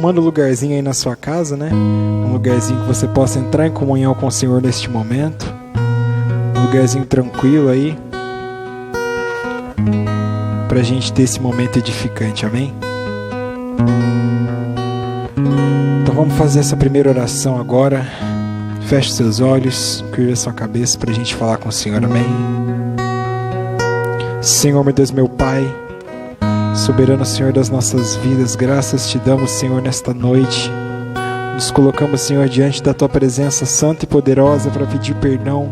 arrumando um lugarzinho aí na sua casa, né? Um lugarzinho que você possa entrar em comunhão com o Senhor neste momento. Um lugarzinho tranquilo aí, pra gente ter esse momento edificante, amém? Então vamos fazer essa primeira oração agora. Feche seus olhos, curva sua cabeça pra gente falar com o Senhor, amém? Senhor, meu Deus, meu Pai, soberano Senhor das nossas vidas, graças te damos, Senhor, nesta noite. Nos colocamos, Senhor, diante da Tua presença santa e poderosa para pedir perdão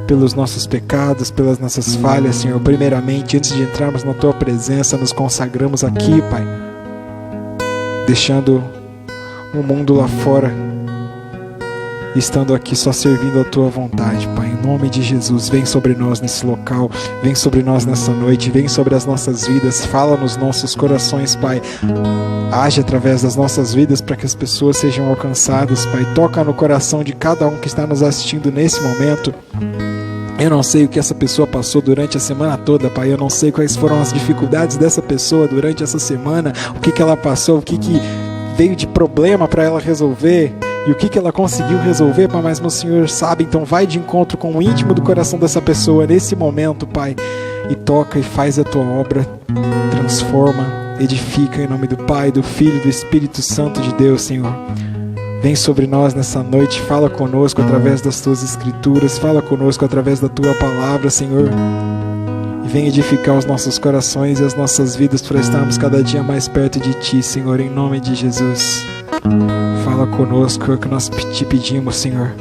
pelos nossos pecados, pelas nossas falhas, Senhor. Primeiramente, antes de entrarmos na Tua presença, nos consagramos aqui, Pai, deixando o mundo lá fora, estando aqui só servindo a Tua vontade, Pai. Em nome de Jesus, vem sobre nós nesse local, vem sobre nós nessa noite, vem sobre as nossas vidas, fala nos nossos corações, Pai. Age através das nossas vidas para que as pessoas sejam alcançadas, Pai. Toca no coração de cada um que está nos assistindo nesse momento. Eu não sei o que essa pessoa passou durante a semana toda, Pai. Eu não sei quais foram as dificuldades dessa pessoa durante essa semana, o que ela passou, o que veio de problema para ela resolver e o que ela conseguiu resolver, Pai, mas meu Senhor sabe. Então vai de encontro com o íntimo do coração dessa pessoa nesse momento, Pai, e toca e faz a Tua obra, transforma, edifica, em nome do Pai, do Filho e do Espírito Santo de Deus, Senhor. Vem sobre nós nessa noite, fala conosco através das Tuas Escrituras, fala conosco através da Tua Palavra, Senhor, e vem edificar os nossos corações e as nossas vidas para estarmos cada dia mais perto de Ti, Senhor, em nome de Jesus. Fala conosco, é o que nós te pedimos, Senhor,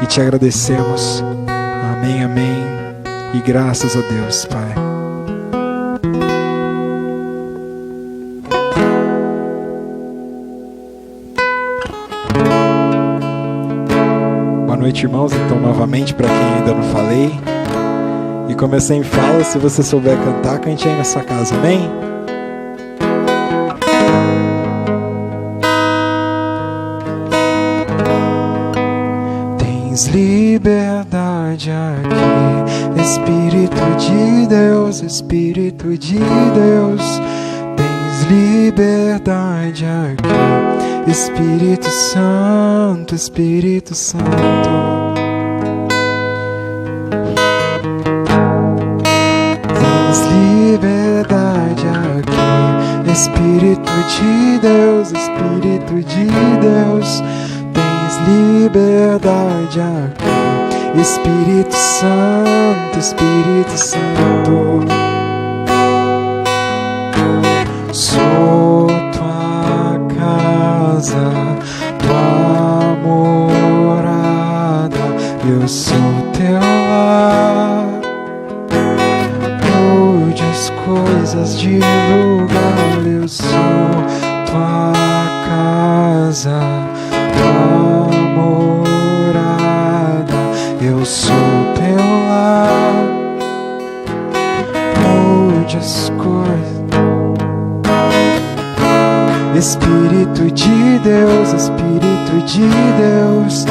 e te agradecemos. Amém, amém, e graças a Deus, Pai. Boa noite, irmãos, então novamente, para quem ainda não falei, e como eu sempre falo, se você souber cantar, cante aí na sua casa, amém? Liberdade aqui, Espírito de Deus, Espírito de Deus. Tens liberdade aqui, Espírito Santo, Espírito Santo. Tens liberdade aqui, Espírito de Deus, Espírito de Deus. Liberdade aqui, Espírito Santo, Espírito Santo. Sou Tua casa, Tua morada, eu sou Teu lar. Mude as coisas de lugar, eu sou Tua casa, Tua morada, eu sou Teu lar. Mude as coisas. Espírito de Deus, Espírito de Deus.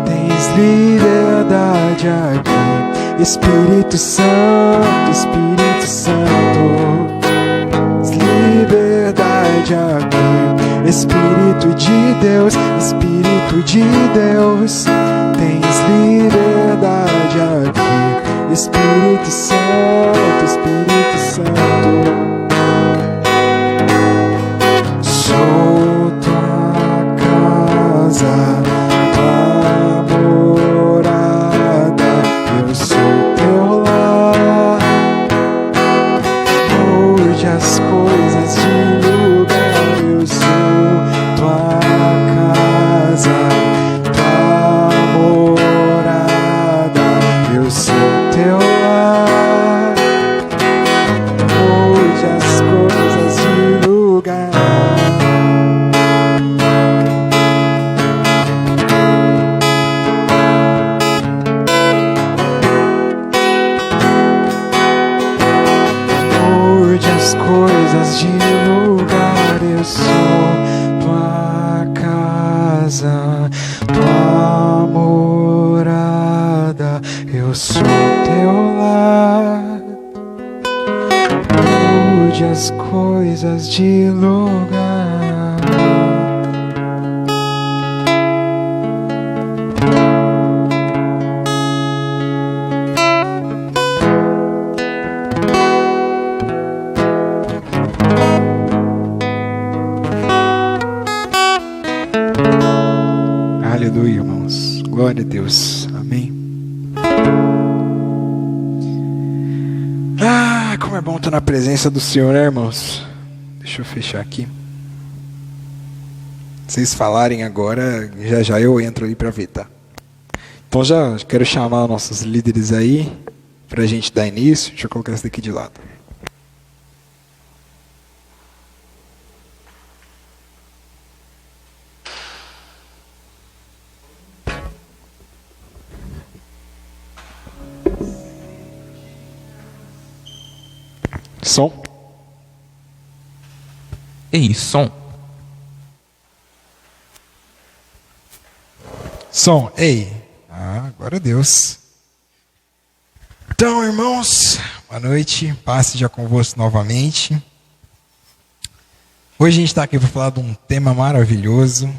Tens liberdade aqui, Espírito Santo, Espírito Santo. Tens liberdade aqui, Espírito de Deus, Espírito de Deus. Tens liberdade aqui, Espírito Santo, Espírito Santo. Sou Tua casa, Tua morada, eu sou Teu lar. Mude as coisas de lugar, eu sou Tua casa, Tua morada, eu sou Teu lar. Mude as coisas de lugar. Mude as coisas de lugar, eu sou Tua casa, Tua morada, eu sou Teu lar. Mude as coisas de lugar. Aleluia, irmãos. Glória a Deus. Amém. Ah, como é bom estar na presença do Senhor, né, irmãos? Deixa eu fechar aqui. Vocês falarem agora, já eu entro ali para ver, tá? Então já quero chamar nossos líderes aí para a gente dar início. Deixa eu colocar esse daqui de lado. Som. Ei, som. Som. Ei. Glória a Deus. Então, irmãos, boa noite. Paz seja convosco novamente. Hoje a gente está aqui para falar de um tema maravilhoso.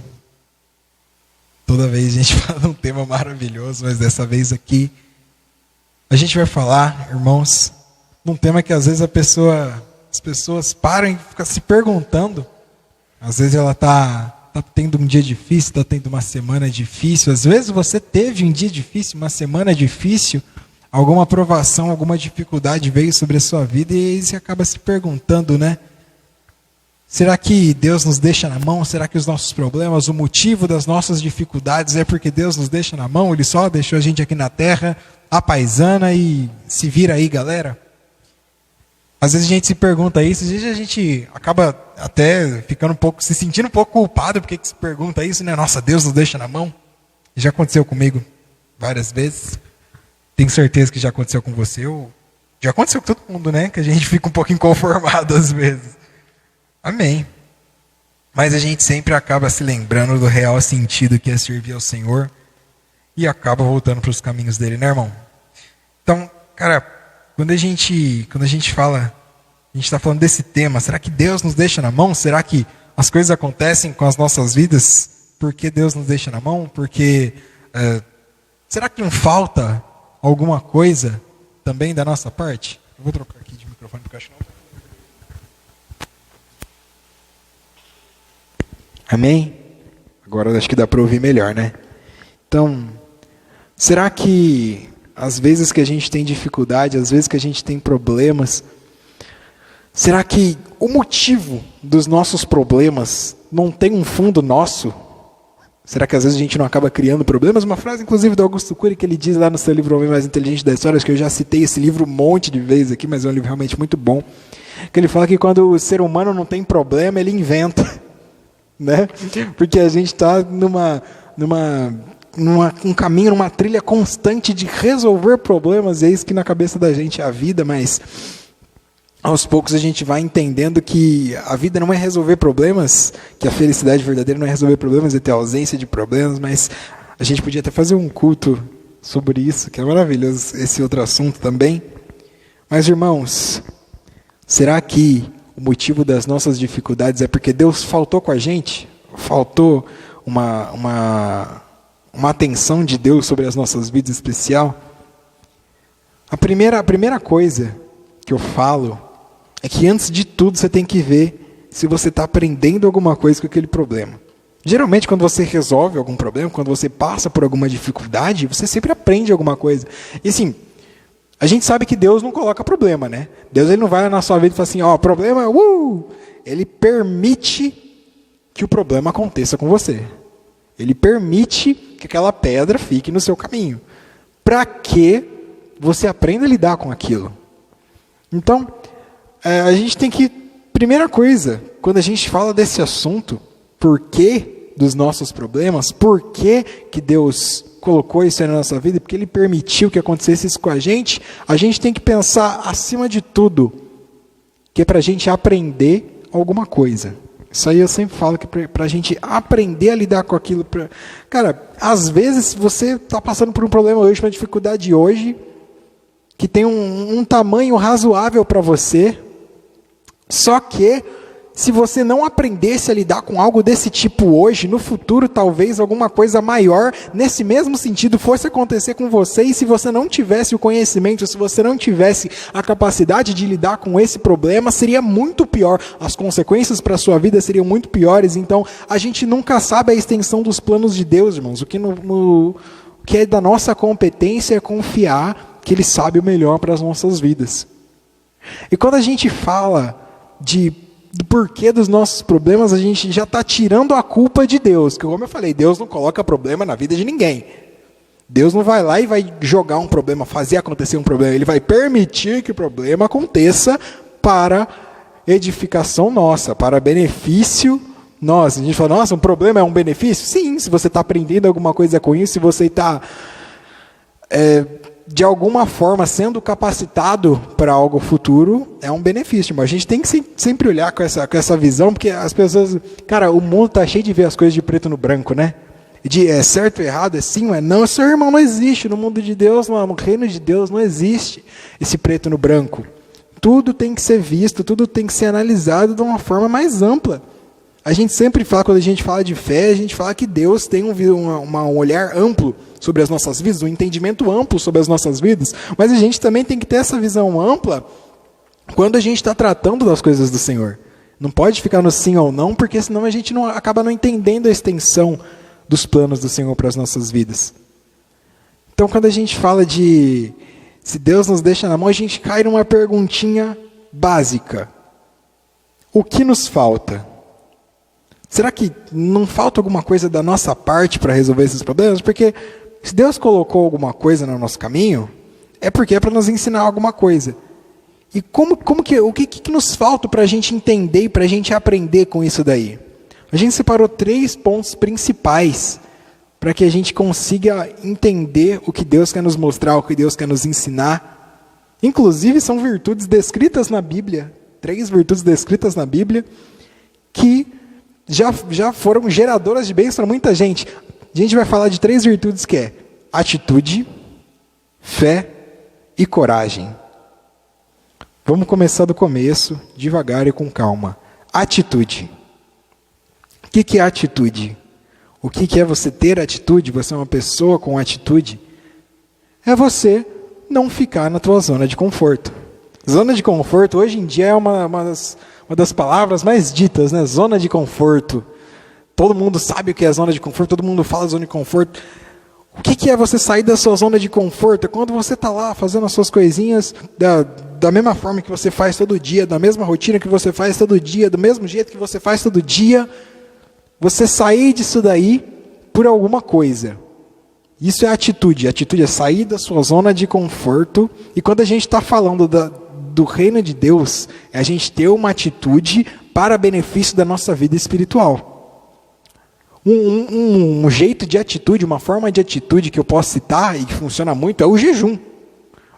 Toda vez a gente fala de um tema maravilhoso, mas dessa vez aqui a gente vai falar, irmãos, num tema que às vezes as pessoas param e ficam se perguntando. Às vezes ela está tendo um dia difícil, está tendo uma semana difícil. Às vezes você teve um dia difícil, uma semana difícil, alguma provação, alguma dificuldade veio sobre a sua vida e aí você acaba se perguntando, né? Será que Deus nos deixa na mão? Será que os nossos problemas, o motivo das nossas dificuldades é porque Deus nos deixa na mão? Ele só deixou a gente aqui na terra, a paisana e se vira aí, galera? Às vezes a gente se pergunta isso, às vezes a gente acaba até ficando se sentindo um pouco culpado porque que se pergunta isso, né? Nossa, Deus nos deixa na mão. Já aconteceu comigo várias vezes. Tenho certeza que já aconteceu com você. Já aconteceu com todo mundo, né? Que a gente fica um pouco inconformado às vezes. Amém. Mas a gente sempre acaba se lembrando do real sentido que é servir ao Senhor e acaba voltando para os caminhos dele, né, irmão? Então, cara, quando a gente fala, a gente está falando desse tema, será que Deus nos deixa na mão? Será que as coisas acontecem com as nossas vidas porque Deus nos deixa na mão? Porque será que não falta alguma coisa também da nossa parte? Eu vou trocar aqui de microfone porque acho que não. Amém? Agora acho que dá para ouvir melhor, né? Então, será que às vezes que a gente tem dificuldade, às vezes que a gente tem problemas, será que o motivo dos nossos problemas não tem um fundo nosso? Será que às vezes a gente não acaba criando problemas? Uma frase, inclusive, do Augusto Cury, que ele diz lá no seu livro O Homem Mais Inteligente da História, que eu já citei esse livro um monte de vezes aqui, mas é um livro realmente muito bom, que ele fala que quando o ser humano não tem problema, ele inventa, né? Porque a gente está num caminho, numa trilha constante de resolver problemas, e é isso que na cabeça da gente é a vida, mas aos poucos a gente vai entendendo que a vida não é resolver problemas, que a felicidade verdadeira não é resolver problemas, é ter ausência de problemas, mas a gente podia até fazer um culto sobre isso, que é maravilhoso, esse outro assunto também. Mas, irmãos, será que o motivo das nossas dificuldades é porque Deus faltou com a gente? Faltou uma atenção de Deus sobre as nossas vidas especial? A primeira coisa que eu falo é que antes de tudo você tem que ver se você está aprendendo alguma coisa com aquele problema. Geralmente quando você resolve algum problema, quando você passa por alguma dificuldade, você sempre aprende alguma coisa. E assim, a gente sabe que Deus não coloca problema, né? Deus ele não vai na sua vida e fala assim, problema, Ele permite que o problema aconteça com você. Ele permite que aquela pedra fique no seu caminho, para que você aprenda a lidar com aquilo. Então, a gente tem que, primeira coisa, quando a gente fala desse assunto, por que dos nossos problemas, por que Deus colocou isso aí na nossa vida, porque Ele permitiu que acontecesse isso com a gente tem que pensar, acima de tudo, que é para a gente aprender alguma coisa. Isso aí eu sempre falo que para a gente aprender a lidar com aquilo. Cara, às vezes você está passando por um problema hoje, uma dificuldade hoje, que tem um tamanho razoável para você, só que se você não aprendesse a lidar com algo desse tipo hoje, no futuro talvez alguma coisa maior nesse mesmo sentido fosse acontecer com você, e se você não tivesse o conhecimento, se você não tivesse a capacidade de lidar com esse problema, seria muito pior, as consequências para a sua vida seriam muito piores. Então a gente nunca sabe a extensão dos planos de Deus, irmãos. O que é da nossa competência é confiar que Ele sabe o melhor para as nossas vidas. E quando a gente fala do porquê dos nossos problemas, a gente já está tirando a culpa de Deus. Que, como eu falei, Deus não coloca problema na vida de ninguém. Deus não vai lá e vai jogar um problema, fazer acontecer um problema. Ele vai permitir que o problema aconteça para edificação nossa, para benefício nosso. A gente fala, nossa, um problema é um benefício? Sim, se você está aprendendo alguma coisa com isso, se você está de alguma forma sendo capacitado para algo futuro, é um benefício. Mas a gente tem que sempre olhar com essa visão, porque as pessoas... Cara, o mundo está cheio de ver as coisas de preto no branco, né? De é certo, errado, é sim, ou é não. Seu irmão, não existe. No mundo de Deus, no reino de Deus, não existe esse preto no branco. Tudo tem que ser visto, tudo tem que ser analisado de uma forma mais ampla. A gente sempre fala, quando a gente fala de fé, a gente fala que Deus tem um olhar amplo sobre as nossas vidas, um entendimento amplo sobre as nossas vidas, mas a gente também tem que ter essa visão ampla quando a gente está tratando das coisas do Senhor. Não pode ficar no sim ou não, porque senão a gente acaba não entendendo a extensão dos planos do Senhor para as nossas vidas. Então, quando a gente fala de se Deus nos deixa na mão, a gente cai numa perguntinha básica. O que nos falta? Será que não falta alguma coisa da nossa parte para resolver esses problemas? Porque se Deus colocou alguma coisa no nosso caminho, é porque é para nos ensinar alguma coisa. E o que nos falta para a gente entender e para a gente aprender com isso daí? A gente separou 3 pontos principais para que a gente consiga entender o que Deus quer nos mostrar, o que Deus quer nos ensinar. Inclusive são virtudes descritas na Bíblia, 3 virtudes descritas na Bíblia, que já foram geradoras de bênção para muita gente. A gente vai falar de 3 virtudes que é atitude, fé e coragem. Vamos começar do começo, devagar e com calma. Atitude. O que é atitude? O que é você ter atitude? Você é uma pessoa com atitude? É você não ficar na tua zona de conforto. Zona de conforto, hoje em dia, é uma das palavras mais ditas, né? Zona de conforto. Todo mundo sabe o que é zona de conforto, todo mundo fala zona de conforto. O que é você sair da sua zona de conforto? É quando você está lá fazendo as suas coisinhas da mesma forma que você faz todo dia, da mesma rotina que você faz todo dia, do mesmo jeito que você faz todo dia. Você sair disso daí por alguma coisa. Isso é atitude. Atitude é sair da sua zona de conforto. E quando a gente está falando do reino de Deus, é a gente ter uma atitude para benefício da nossa vida espiritual. Um jeito de atitude, uma forma de atitude que eu posso citar e que funciona muito é o jejum.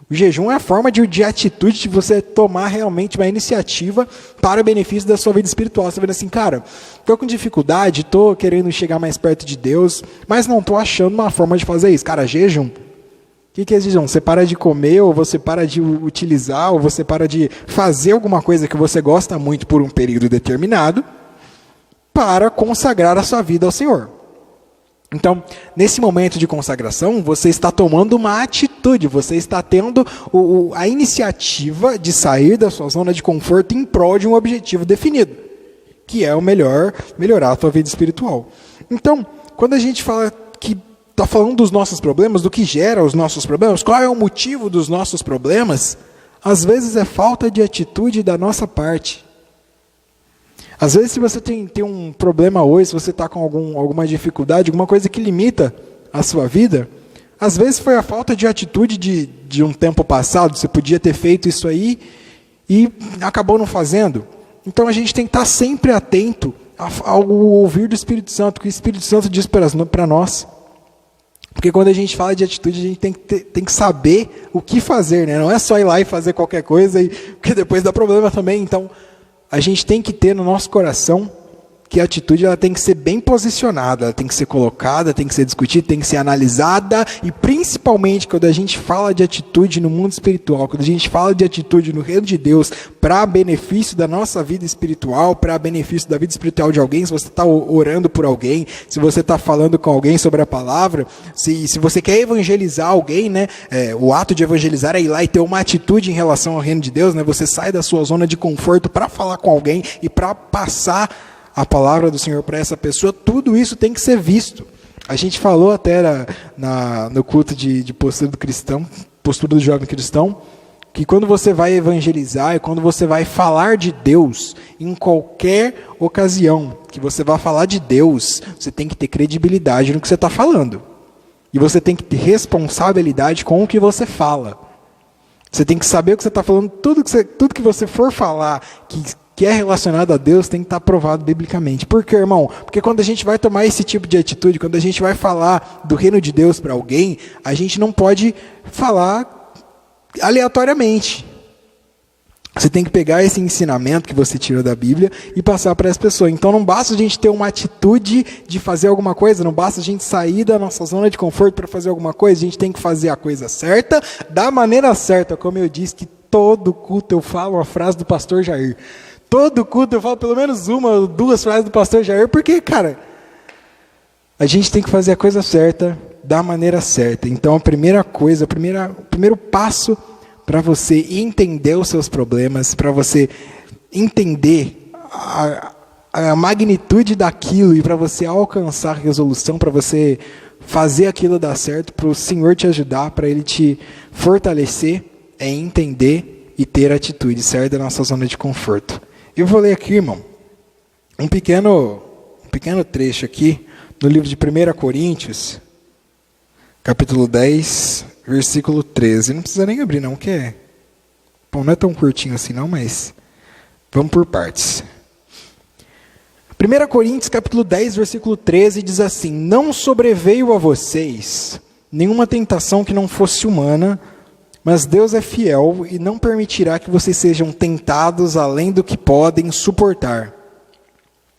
O jejum é a forma de atitude de você tomar realmente uma iniciativa para o benefício da sua vida espiritual. Você vê assim, cara, estou com dificuldade, estou querendo chegar mais perto de Deus, mas não estou achando uma forma de fazer isso. Cara, jejum. O que é jejum? Você para de comer, ou você para de utilizar, ou você para de fazer alguma coisa que você gosta muito por um período determinado para consagrar a sua vida ao Senhor. Então, nesse momento de consagração, você está tomando uma atitude, você está tendo a iniciativa de sair da sua zona de conforto em prol de um objetivo definido, que é melhorar a sua vida espiritual. Então, quando a gente fala que está falando dos nossos problemas, do que gera os nossos problemas, qual é o motivo dos nossos problemas, às vezes é falta de atitude da nossa parte. Às vezes, se você tem um problema hoje, se você está com alguma dificuldade, alguma coisa que limita a sua vida, às vezes foi a falta de atitude de um tempo passado, você podia ter feito isso aí e acabou não fazendo. Então a gente tem que estar sempre atento ao ouvir do Espírito Santo, o que o Espírito Santo diz para nós. Porque quando a gente fala de atitude, a gente tem que saber o que fazer, né? Não é só ir lá e fazer qualquer coisa, porque depois dá problema também. Então, a gente tem que ter no nosso coração que a atitude ela tem que ser bem posicionada, ela tem que ser colocada, tem que ser discutida, tem que ser analisada, e principalmente quando a gente fala de atitude no mundo espiritual, quando a gente fala de atitude no reino de Deus, para benefício da nossa vida espiritual, para benefício da vida espiritual de alguém, se você está orando por alguém, se você está falando com alguém sobre a palavra, se você quer evangelizar alguém, né, o ato de evangelizar é ir lá e ter uma atitude em relação ao reino de Deus, né, você sai da sua zona de conforto para falar com alguém e para passar a palavra do Senhor para essa pessoa, tudo isso tem que ser visto. A gente falou até no culto de postura do cristão, postura do jovem cristão, que quando você vai evangelizar e quando você vai falar de Deus, em qualquer ocasião que você vai falar de Deus, você tem que ter credibilidade no que você está falando. E você tem que ter responsabilidade com o que você fala. Você tem que saber o que você está falando, tudo que você for falar que é relacionado a Deus tem que estar aprovado biblicamente. Por quê, irmão? Porque quando a gente vai tomar esse tipo de atitude, quando a gente vai falar do reino de Deus para alguém, a gente não pode falar aleatoriamente. Você tem que pegar esse ensinamento que você tirou da Bíblia e passar para essa pessoa. Então não basta a gente ter uma atitude de fazer alguma coisa, não basta a gente sair da nossa zona de conforto para fazer alguma coisa, a gente tem que fazer a coisa certa, da maneira certa, como eu disse, que todo culto eu falo uma frase do pastor Jair. Todo culto eu falo pelo menos uma ou duas frases do pastor Jair, porque, cara, a gente tem que fazer a coisa certa, da maneira certa. Então a primeira coisa, o primeiro passo para você entender os seus problemas, para você entender a magnitude daquilo e para você alcançar a resolução, para você fazer aquilo dar certo, para o Senhor te ajudar, para Ele te fortalecer, é entender e ter atitude, sair da nossa zona de conforto. Eu vou ler aqui, irmão, um pequeno trecho aqui, no livro de 1 Coríntios, capítulo 10, versículo 13. Não precisa nem abrir, não, que é... Bom, não é tão curtinho assim, não, mas vamos por partes. 1 Coríntios, capítulo 10, versículo 13, diz assim: Não sobreveio a vocês nenhuma tentação que não fosse humana, mas Deus é fiel e não permitirá que vocês sejam tentados além do que podem suportar.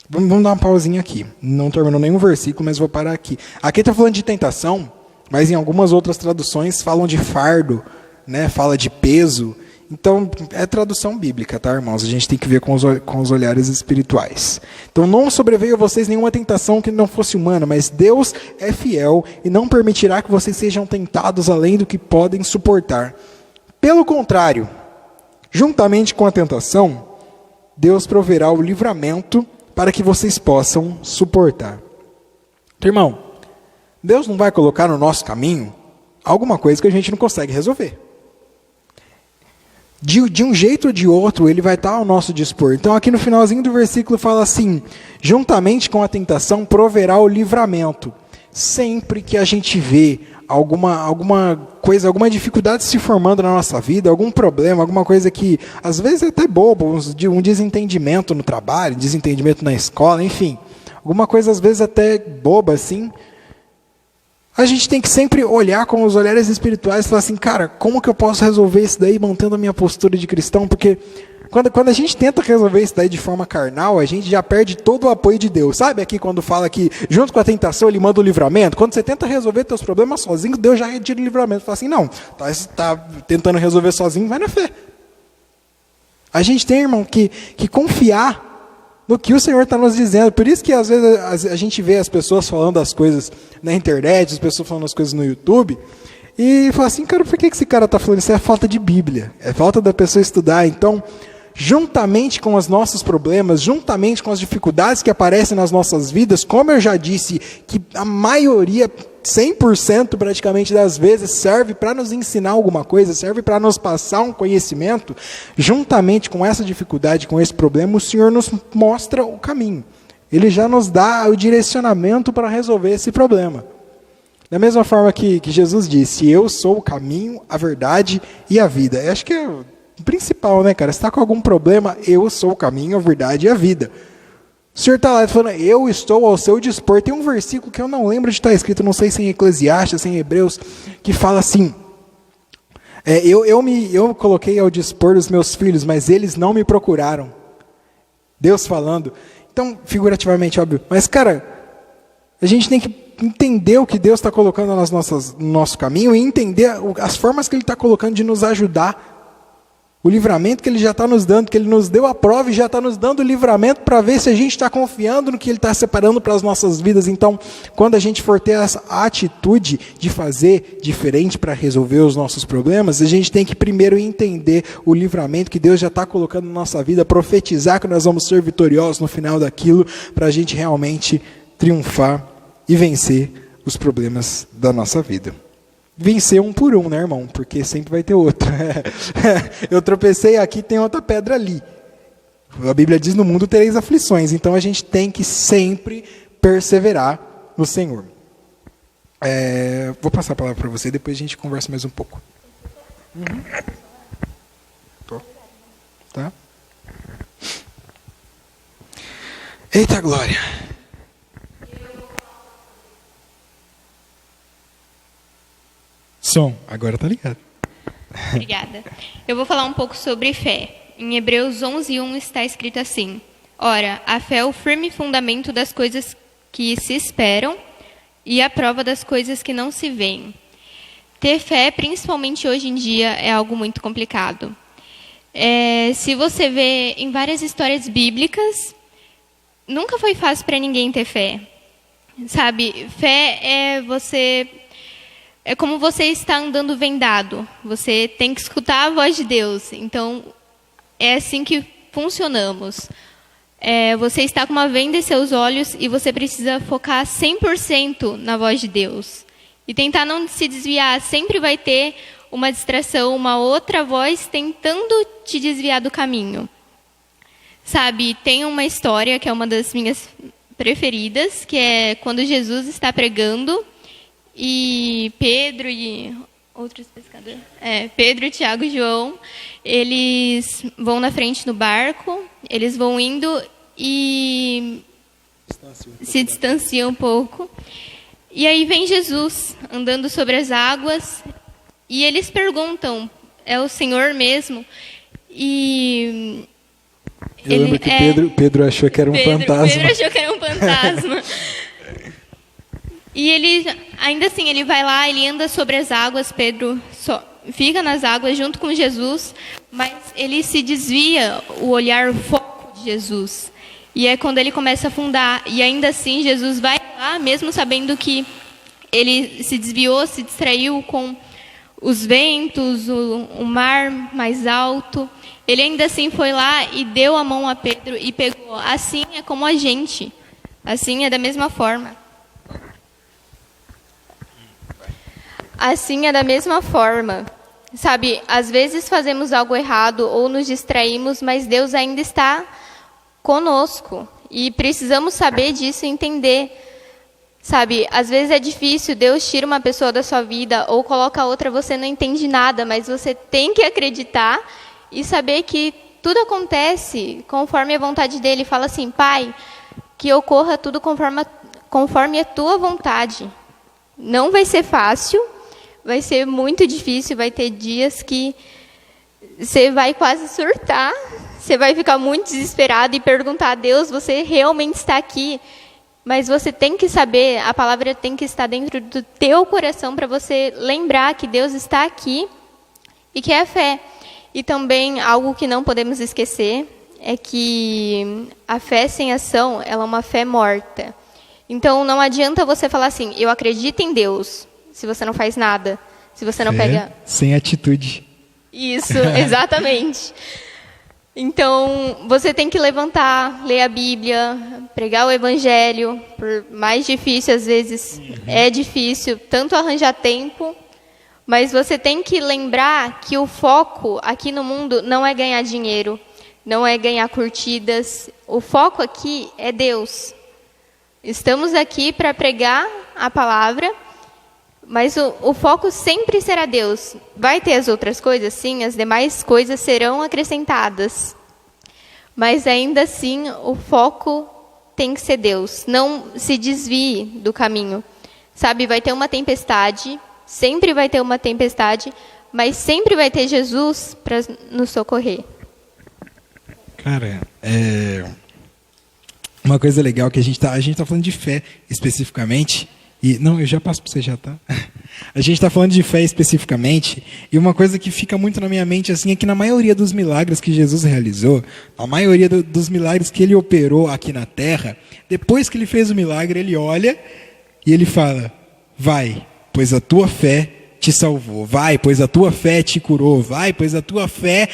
Vamos dar uma pausinha aqui. Não terminou nenhum versículo, mas vou parar aqui. Aqui está falando de tentação, mas em algumas outras traduções falam de fardo, né? Fala de peso. Então, é tradução bíblica, tá, irmãos? A gente tem que ver com os olhares espirituais. Então, não sobreveio a vocês nenhuma tentação que não fosse humana, mas Deus é fiel e não permitirá que vocês sejam tentados além do que podem suportar. Pelo contrário, juntamente com a tentação, Deus proverá o livramento para que vocês possam suportar. Irmão, Deus não vai colocar no nosso caminho alguma coisa que a gente não consegue resolver. De um jeito ou de outro, ele vai estar ao nosso dispor. Então, aqui no finalzinho do versículo fala assim: juntamente com a tentação, proverá o livramento. Sempre que a gente vê alguma coisa, alguma dificuldade se formando na nossa vida, algum problema, alguma coisa que, às vezes é até bobo, um desentendimento no trabalho, desentendimento na escola, enfim, alguma coisa às vezes até boba assim, a gente tem que sempre olhar com os olhares espirituais e falar assim, cara, como que eu posso resolver isso daí mantendo a minha postura de cristão? Porque quando a gente tenta resolver isso daí de forma carnal, a gente já perde todo o apoio de Deus. Sabe aqui quando fala que junto com a tentação ele manda o livramento? Quando você tenta resolver seus problemas sozinho, Deus já retira o livramento. Fala assim, não, tá tentando resolver sozinho, vai na fé. A gente tem, irmão, que confiar no que o Senhor está nos dizendo. Por isso que às vezes a gente vê as pessoas falando as coisas na internet, as pessoas falando as coisas no YouTube, e fala assim, cara, por que esse cara está falando isso? É falta de Bíblia, é falta da pessoa estudar. Então, juntamente com os nossos problemas, juntamente com as dificuldades que aparecem nas nossas vidas, como eu já disse, que a maioria, 100% praticamente das vezes, serve para nos ensinar alguma coisa, serve para nos passar um conhecimento, juntamente com essa dificuldade, com esse problema, o Senhor nos mostra o caminho. Ele já nos dá o direcionamento para resolver esse problema. Da mesma forma que Jesus disse, eu sou o caminho, a verdade e a vida. Eu acho que é o principal, né, cara? Se está com algum problema, eu sou o caminho, a verdade e a vida. O Senhor está lá falando, eu estou ao seu dispor. Tem um versículo que eu não lembro de estar escrito, não sei se em Eclesiastes, se em Hebreus, que fala assim, eu coloquei ao dispor dos meus filhos, mas eles não me procuraram. Deus falando. Então, figurativamente, óbvio. Mas, cara, a gente tem que entender o que Deus está colocando no nosso caminho e entender as formas que Ele está colocando de nos ajudar. O livramento que Ele já está nos dando, que Ele nos deu a prova e já está nos dando o livramento para ver se a gente está confiando no que Ele está separando para as nossas vidas. Então, quando a gente for ter essa atitude de fazer diferente para resolver os nossos problemas, a gente tem que primeiro entender o livramento que Deus já está colocando na nossa vida, profetizar que nós vamos ser vitoriosos no final daquilo, para a gente realmente triunfar e vencer os problemas da nossa vida. Vencer um por um, né, irmão? Porque sempre vai ter outro. Eu tropecei aqui, tem outra pedra ali. A Bíblia diz, no mundo tereis aflições. Então, a gente tem que sempre perseverar no Senhor. Vou passar a palavra para você, depois a gente conversa mais um pouco. Tá? Eita glória! Som, agora tá ligado. Obrigada. Eu vou falar um pouco sobre fé. Em Hebreus 11:1 está escrito assim: Ora, a fé é o firme fundamento das coisas que se esperam e a prova das coisas que não se veem. Ter fé, principalmente hoje em dia, é algo muito complicado. Se você vê em várias histórias bíblicas, nunca foi fácil para ninguém ter fé. Sabe, fé é como você está andando vendado. Você tem que escutar a voz de Deus. Então, é assim que funcionamos. Você está com uma venda em seus olhos e você precisa focar 100% na voz de Deus. E tentar não se desviar. Sempre vai ter uma distração, uma outra voz tentando te desviar do caminho. Sabe, tem uma história que é uma das minhas preferidas, que é quando Jesus está pregando e Pedro e outros pescadores, Pedro, Tiago e João, eles vão na frente no barco, eles vão indo e se distanciam um pouco. E aí vem Jesus andando sobre as águas e eles perguntam, é o Senhor mesmo? E eu lembro que Pedro achou que era um fantasma. Pedro achou que era um fantasma. E ele, ainda assim, ele vai lá, ele anda sobre as águas, Pedro fica nas águas junto com Jesus, mas ele se desvia o olhar, o foco de Jesus. E é quando ele começa a afundar. E ainda assim, Jesus vai lá, mesmo sabendo que ele se desviou, se distraiu com os ventos, o mar mais alto. Ele ainda assim foi lá e deu a mão a Pedro e pegou. Assim é como a gente. Assim é da mesma forma. Assim é da mesma forma. Sabe, às vezes fazemos algo errado ou nos distraímos, mas Deus ainda está conosco. E precisamos saber disso e entender. Sabe, às vezes é difícil, Deus tira uma pessoa da sua vida ou coloca outra, você não entende nada, mas você tem que acreditar e saber que tudo acontece conforme a vontade dele. Fala assim, Pai, que ocorra tudo conforme a tua vontade. Não vai ser fácil, vai ser muito difícil, vai ter dias que você vai quase surtar, você vai ficar muito desesperado e perguntar a Deus, você realmente está aqui? Mas você tem que saber, a palavra tem que estar dentro do teu coração para você lembrar que Deus está aqui e que é a fé. E também algo que não podemos esquecer é que a fé sem ação, ela é uma fé morta. Então não adianta você falar assim, eu acredito em Deus, se você não faz nada, se você não pega... Sem atitude. Isso, exatamente. Então, você tem que levantar, ler a Bíblia, pregar o Evangelho, por mais difícil, às vezes é difícil, tanto arranjar tempo, mas você tem que lembrar que o foco aqui no mundo não é ganhar dinheiro, não é ganhar curtidas, o foco aqui é Deus. Estamos aqui para pregar a palavra, mas o foco sempre será Deus. Vai ter as outras coisas? Sim, as demais coisas serão acrescentadas. Mas ainda assim, o foco tem que ser Deus. Não se desvie do caminho. Sabe, vai ter uma tempestade, sempre vai ter uma tempestade, mas sempre vai ter Jesus para nos socorrer. Cara, uma coisa legal que a gente tá falando de fé especificamente. E não, eu já passo para você já, tá? A gente está falando de fé especificamente, e uma coisa que fica muito na minha mente assim é que na maioria dos milagres que Jesus realizou, a maioria dos milagres que ele operou aqui na terra, depois que ele fez o milagre, ele olha e ele fala: vai, pois a tua fé te salvou. Vai, pois a tua fé te curou. Vai, pois a tua fé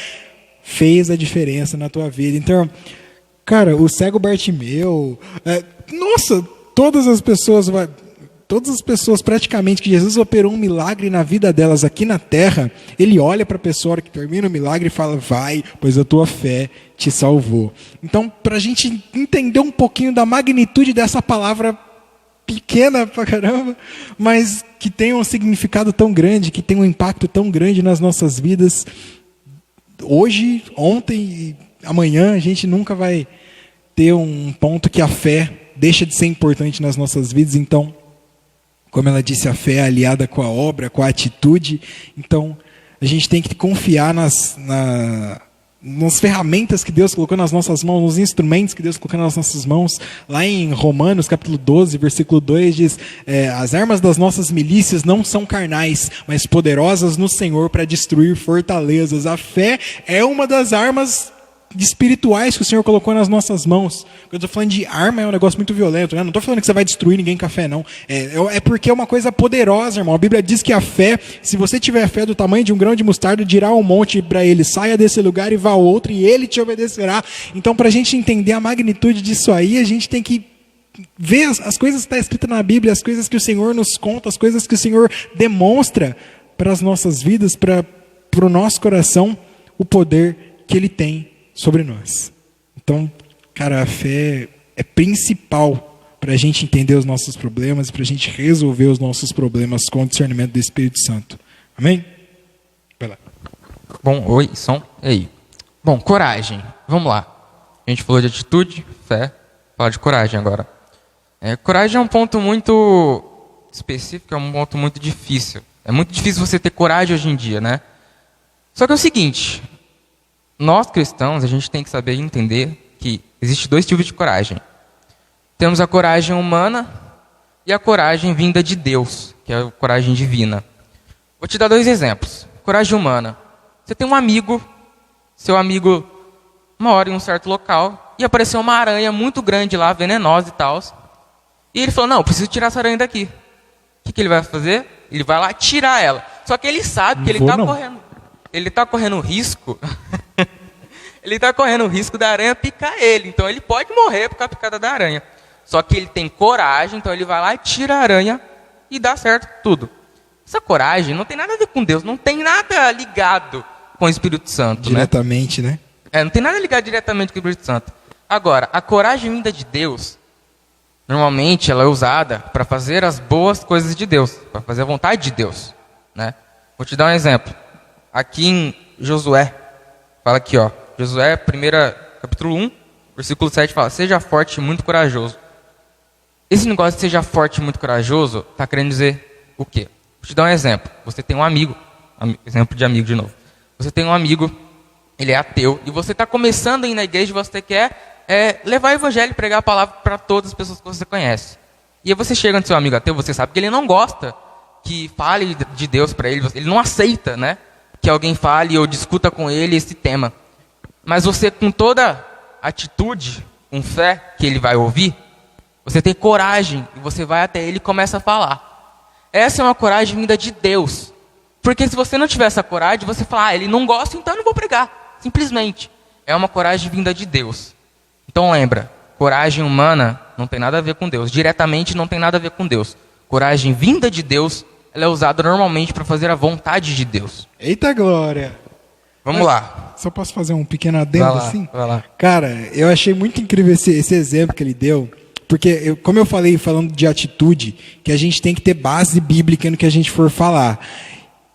fez a diferença na tua vida. Então, cara, o cego Bartimeu, nossa, todas as pessoas praticamente que Jesus operou um milagre na vida delas aqui na terra, ele olha para a pessoa que termina o milagre e fala: vai, pois a tua fé te salvou. Então, para a gente entender um pouquinho da magnitude dessa palavra pequena pra caramba, mas que tem um significado tão grande, que tem um impacto tão grande nas nossas vidas, hoje, ontem e amanhã, a gente nunca vai ter um ponto que a fé deixa de ser importante nas nossas vidas. Então, como ela disse, a fé é aliada com a obra, com a atitude. Então, a gente tem que confiar nas ferramentas que Deus colocou nas nossas mãos, nos instrumentos que Deus colocou nas nossas mãos. Lá em Romanos, capítulo 12, versículo 2, diz: as armas das nossas milícias não são carnais, mas poderosas no Senhor para destruir fortalezas. A fé é uma das armas espirituais que o Senhor colocou nas nossas mãos. Quando eu estou falando de arma, é um negócio muito violento, né? Não estou falando que você vai destruir ninguém com a fé, não. É porque é uma coisa poderosa, irmão. A Bíblia diz que a fé, se você tiver fé do tamanho de um grão de mostarda, dirá ao monte para ele: saia desse lugar e vá ao outro, e ele te obedecerá. Então, para a gente entender a magnitude disso aí, a gente tem que ver as coisas que estão escritas na Bíblia, as coisas que o Senhor nos conta, as coisas que o Senhor demonstra para as nossas vidas, para o nosso coração, o poder que Ele tem sobre nós. Então, cara, a fé é principal para a gente entender os nossos problemas e para a gente resolver os nossos problemas com o discernimento do Espírito Santo. Amém? Vai lá. Bom, oi, som. E aí? Bom, coragem. Vamos lá. A gente falou de atitude, fé. Falar de coragem agora. Coragem é um ponto muito específico, é um ponto muito difícil. É muito difícil você ter coragem hoje em dia, né? Só que é o seguinte: nós cristãos, a gente tem que saber e entender que existe dois tipos de coragem. Temos a coragem humana e a coragem vinda de Deus, que é a coragem divina. Vou te dar dois exemplos. Coragem humana. Você tem um amigo, seu amigo mora em um certo local e apareceu uma aranha muito grande lá, venenosa e tal. E ele falou: não, eu preciso tirar essa aranha daqui. O que ele vai fazer? Ele vai lá tirar ela. Só que ele sabe que ele está correndo risco. Ele está correndo o risco da aranha picar ele. Então ele pode morrer por causa da picada da aranha. Só que ele tem coragem, então ele vai lá e tira a aranha e dá certo tudo. Essa coragem não tem nada a ver com Deus, não tem nada ligado com o Espírito Santo. Diretamente, né? Não tem nada ligado diretamente com o Espírito Santo. Agora, a coragem vinda de Deus, normalmente ela é usada para fazer as boas coisas de Deus, para fazer a vontade de Deus, né? Vou te dar um exemplo. Aqui em Josué, fala aqui, ó. Josué, capítulo 1, versículo 7, fala: seja forte e muito corajoso. Esse negócio de seja forte e muito corajoso está querendo dizer o quê? Vou te dar um exemplo. Você tem um amigo, exemplo de amigo de novo. Você tem um amigo, ele é ateu, e você está começando a ir na igreja e você quer levar o evangelho e pregar a palavra para todas as pessoas que você conhece. E aí você chega no seu amigo ateu, você sabe que ele não gosta que fale de Deus para ele, ele não aceita, né, que alguém fale ou discuta com ele esse tema. Mas você, com toda atitude, com fé que ele vai ouvir, você tem coragem e você vai até ele e começa a falar. Essa é uma coragem vinda de Deus. Porque se você não tiver essa coragem, você fala: ele não gosta, então eu não vou pregar. Simplesmente. É uma coragem vinda de Deus. Então lembra, coragem humana não tem nada a ver com Deus. Diretamente não tem nada a ver com Deus. Coragem vinda de Deus, ela é usada normalmente para fazer a vontade de Deus. Eita glória! Vamos lá. Só posso fazer um pequeno adendo assim? Vai lá. Cara, eu achei muito incrível esse exemplo que ele deu. Porque, como eu falei, falando de atitude, que a gente tem que ter base bíblica no que a gente for falar.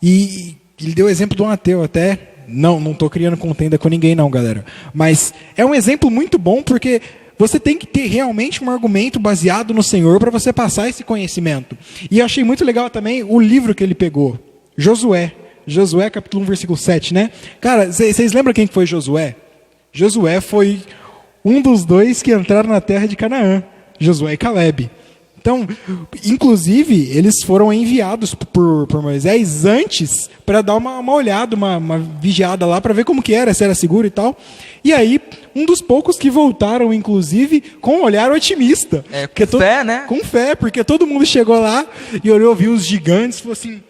E ele deu o exemplo de um ateu até. Não estou criando contenda com ninguém não, galera. Mas é um exemplo muito bom porque você tem que ter realmente um argumento baseado no Senhor para você passar esse conhecimento. E eu achei muito legal também o livro que ele pegou. Josué, capítulo 1, versículo 7, né? Cara, vocês lembram quem foi Josué? Josué foi um dos dois que entraram na terra de Canaã, Josué e Calebe. Então, inclusive, eles foram enviados por Moisés antes para dar uma olhada, uma vigiada lá, para ver como que era, se era seguro e tal. E aí, um dos poucos que voltaram, inclusive, com um olhar otimista. Com fé, né? Com fé, porque todo mundo chegou lá e olhou, viu os gigantes e falou assim...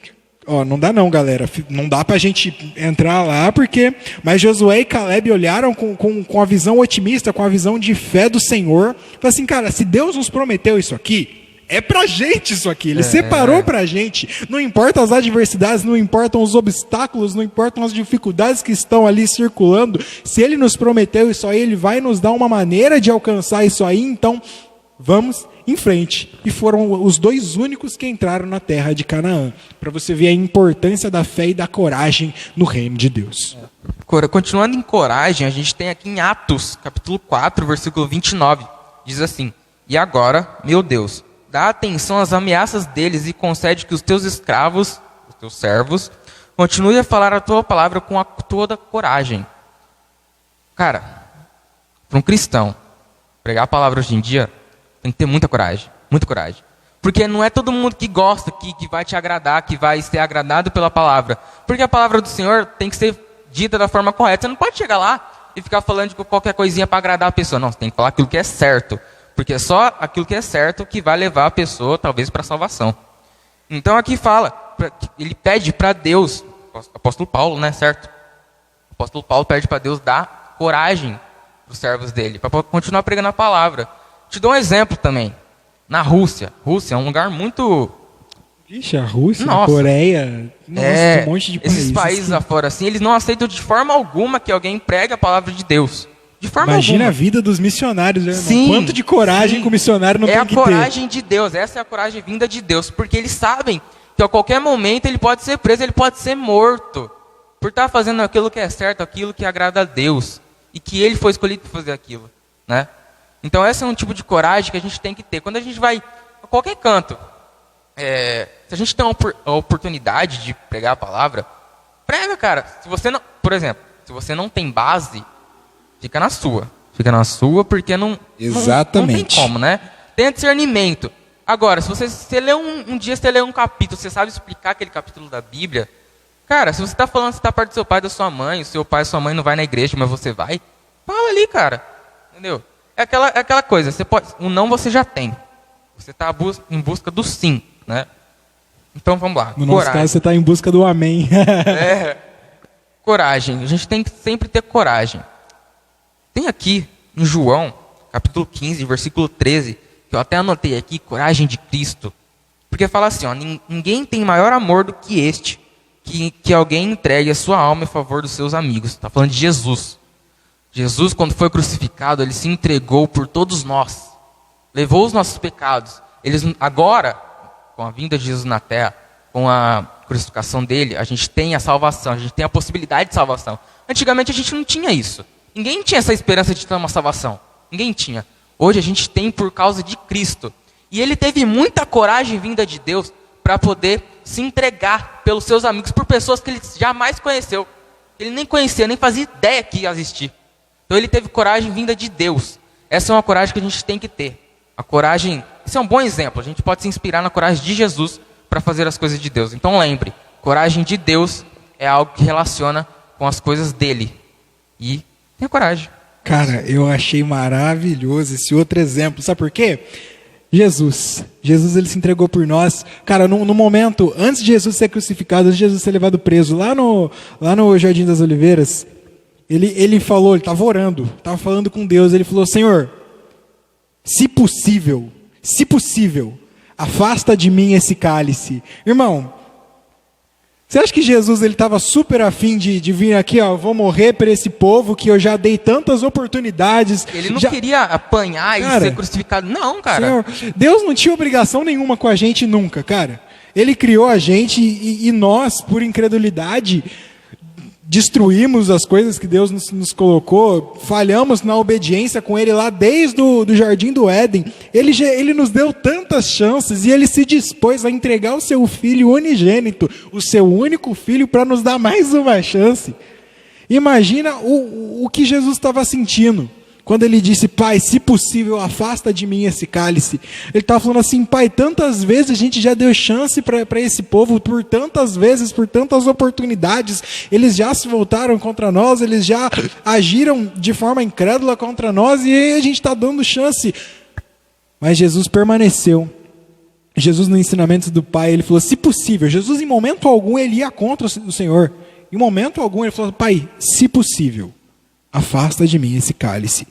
não dá não, galera. Não dá pra gente entrar lá, porque... Mas Josué e Calebe olharam com a visão otimista, com a visão de fé do Senhor. Falaram assim, cara, se Deus nos prometeu isso aqui, é pra gente isso aqui. Ele separou pra gente. Não importa as adversidades, não importam os obstáculos, não importam as dificuldades que estão ali circulando. Se Ele nos prometeu isso aí, Ele vai nos dar uma maneira de alcançar isso aí. Então, vamos em frente. E foram os dois únicos que entraram na terra de Canaã. Para você ver a importância da fé e da coragem no reino de Deus. Continuando em coragem, a gente tem aqui em Atos, capítulo 4, versículo 29. Diz assim: E agora, meu Deus, dá atenção às ameaças deles e concede que os teus escravos, os teus servos, continuem a falar a tua palavra com toda coragem. Cara, para um cristão, pregar a palavra hoje em dia, tem que ter muita coragem, muita coragem. Porque não é todo mundo que gosta, que vai te agradar, que vai ser agradado pela palavra. Porque a palavra do Senhor tem que ser dita da forma correta. Você não pode chegar lá e ficar falando de qualquer coisinha para agradar a pessoa. Não, você tem que falar aquilo que é certo. Porque é só aquilo que é certo que vai levar a pessoa, talvez, para a salvação. Então aqui fala, ele pede para Deus, apóstolo Paulo, né, certo? O apóstolo Paulo pede para Deus dar coragem para os servos dele, para continuar pregando a palavra. Te dou um exemplo também. Na Rússia. Rússia é um lugar muito... Vixe, a Rússia, a Coreia, um monte de países. Esses países afora, assim, eles não aceitam de forma alguma que alguém pregue a palavra de Deus. De forma Imagina alguma. A vida dos missionários, né, irmão? Sim, quanto de coragem que o missionário não tem que ter. É a coragem de Deus, essa é a coragem vinda de Deus, porque eles sabem que a qualquer momento ele pode ser preso, ele pode ser morto, por estar fazendo aquilo que é certo, aquilo que agrada a Deus, e que ele foi escolhido para fazer aquilo, né? Então esse é um tipo de coragem que a gente tem que ter. Quando a gente vai a qualquer canto, se a gente tem a oportunidade de pregar a palavra, prega, cara. Se você não, por exemplo, se você não tem base, fica na sua. Fica na sua, porque não tem como, né? Tenha discernimento. Agora, se você lê um dia, você lê um capítulo, você sabe explicar aquele capítulo da Bíblia, cara, se você está falando, você está perto do seu pai, da sua mãe, o seu pai e sua mãe não vai na igreja, mas você vai, fala ali, cara. Entendeu? É aquela coisa, o não você já tem. Você está em busca do sim, né? Então vamos lá. No nosso caso, você está em busca do amém. Coragem. A gente tem que sempre ter coragem. Tem aqui em João, capítulo 15, versículo 13, que eu até anotei aqui, coragem de Cristo. Porque fala assim, ó, ninguém tem maior amor do que este, que alguém entregue a sua alma em favor dos seus amigos. Está falando de Jesus. Jesus, quando foi crucificado, ele se entregou por todos nós. Levou os nossos pecados. Agora, com a vinda de Jesus na terra, com a crucificação dele, a gente tem a salvação, a gente tem a possibilidade de salvação. Antigamente a gente não tinha isso. Ninguém tinha essa esperança de ter uma salvação. Ninguém tinha. Hoje a gente tem por causa de Cristo. E ele teve muita coragem vinda de Deus para poder se entregar pelos seus amigos, por pessoas que ele jamais conheceu. Ele nem conhecia, nem fazia ideia que ia existir. Então ele teve coragem vinda de Deus. Essa é uma coragem que a gente tem que ter. A coragem, esse é um bom exemplo. A gente pode se inspirar na coragem de Jesus para fazer as coisas de Deus. Então lembre, coragem de Deus é algo que relaciona com as coisas dele. E tenha coragem. Cara, eu achei maravilhoso esse outro exemplo. Sabe por quê? Jesus, ele se entregou por nós. Cara, no momento, antes de Jesus ser crucificado, antes de Jesus ser levado preso, lá no Jardim das Oliveiras, ele falou, ele estava orando, estava falando com Deus, ele falou, Senhor, se possível, afasta de mim esse cálice. Irmão, você acha que Jesus estava super afim de vir aqui, ó, vou morrer por esse povo que eu já dei tantas oportunidades. Ele não queria apanhar e ser crucificado. Não, cara. Senhor, Deus não tinha obrigação nenhuma com a gente nunca, cara. Ele criou a gente e nós, por incredulidade, destruímos as coisas que Deus nos colocou, falhamos na obediência com Ele lá desde o Jardim do Éden. Ele nos deu tantas chances e Ele se dispôs a entregar o seu Filho unigênito, o seu único Filho, para nos dar mais uma chance. Imagina o que Jesus estava sentindo Quando ele disse, Pai, se possível, afasta de mim esse cálice. Ele estava falando assim, Pai, tantas vezes a gente já deu chance para esse povo, por tantas vezes, por tantas oportunidades, eles já se voltaram contra nós, eles já agiram de forma incrédula contra nós, e aí a gente está dando chance. Mas Jesus permaneceu. Jesus, no ensinamento do Pai, ele falou, se possível. Jesus, em momento algum, ele ia contra o Senhor. Em momento algum, ele falou, Pai, se possível, afasta de mim esse cálice.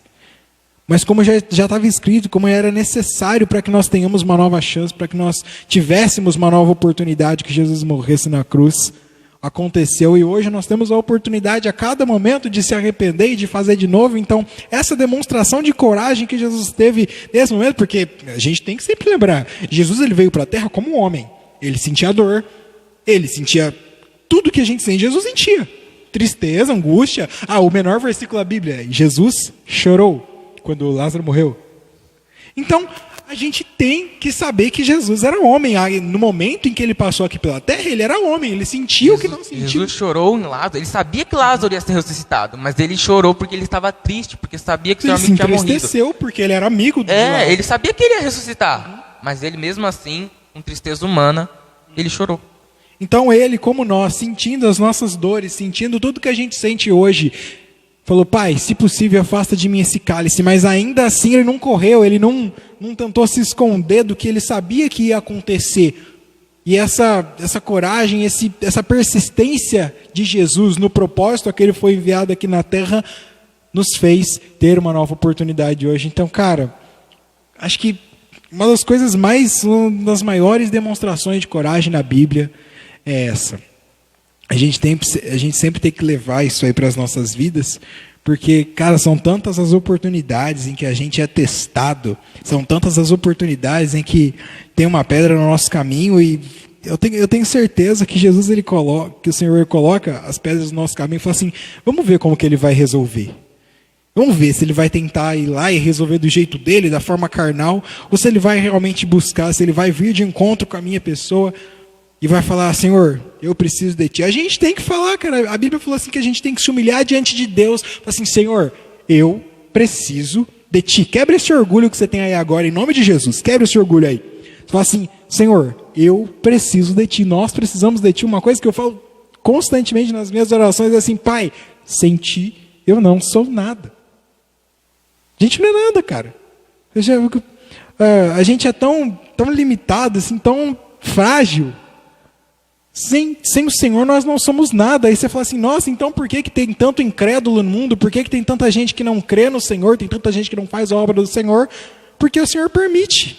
Mas como já estava escrito, como era necessário para que nós tenhamos uma nova chance, para que nós tivéssemos uma nova oportunidade, que Jesus morresse na cruz, aconteceu. E hoje nós temos a oportunidade a cada momento de se arrepender e de fazer de novo. Então, essa demonstração de coragem que Jesus teve nesse momento, porque a gente tem que sempre lembrar, Jesus ele veio para a terra como um homem. Ele sentia dor, ele sentia tudo que a gente sente. Jesus sentia tristeza, angústia. O menor versículo da Bíblia é, Jesus chorou quando Lázaro morreu. Então, a gente tem que saber que Jesus era homem. No momento em que ele passou aqui pela terra, ele era homem, ele sentiu o que não sentiu. Jesus chorou em Lázaro, ele sabia que Lázaro ia ser ressuscitado, mas ele chorou porque ele estava triste, porque sabia que seu amigo tinha morrido. Ele se entristeceu porque ele era amigo do Lázaro. Ele sabia que ele ia ressuscitar, mas ele mesmo assim, com tristeza humana, ele chorou. Então ele, como nós, sentindo as nossas dores, sentindo tudo que a gente sente hoje, falou, Pai, se possível, afasta de mim esse cálice. Mas ainda assim ele não correu, ele não tentou se esconder do que ele sabia que ia acontecer. E essa coragem, essa persistência de Jesus no propósito a que ele foi enviado aqui na terra, nos fez ter uma nova oportunidade hoje. Então, cara, acho que uma das maiores demonstrações de coragem na Bíblia é essa. A gente sempre tem que levar isso aí para as nossas vidas, porque, cara, são tantas as oportunidades em que a gente é testado, são tantas as oportunidades em que tem uma pedra no nosso caminho, e eu tenho certeza que Jesus, que o Senhor coloca as pedras no nosso caminho e fala assim, vamos ver como que ele vai resolver. Vamos ver se ele vai tentar ir lá e resolver do jeito dele, da forma carnal, ou se ele vai realmente buscar, se ele vai vir de encontro com a minha pessoa, e vai falar, Senhor, eu preciso de Ti. A gente tem que falar, cara. A Bíblia falou assim que a gente tem que se humilhar diante de Deus. Fala assim, Senhor, eu preciso de Ti. Quebra esse orgulho que você tem aí agora, em nome de Jesus. Quebra esse orgulho aí. Fala assim, Senhor, eu preciso de Ti. Nós precisamos de Ti. Uma coisa que eu falo constantemente nas minhas orações é assim, Pai, sem Ti eu não sou nada. A gente não é nada, cara. A gente é tão limitado, assim, tão frágil. Sem o Senhor nós não somos nada. Aí você fala assim, nossa, então por que tem tanto incrédulo no mundo? Por que tem tanta gente que não crê no Senhor? Tem tanta gente que não faz a obra do Senhor? Porque o Senhor permite.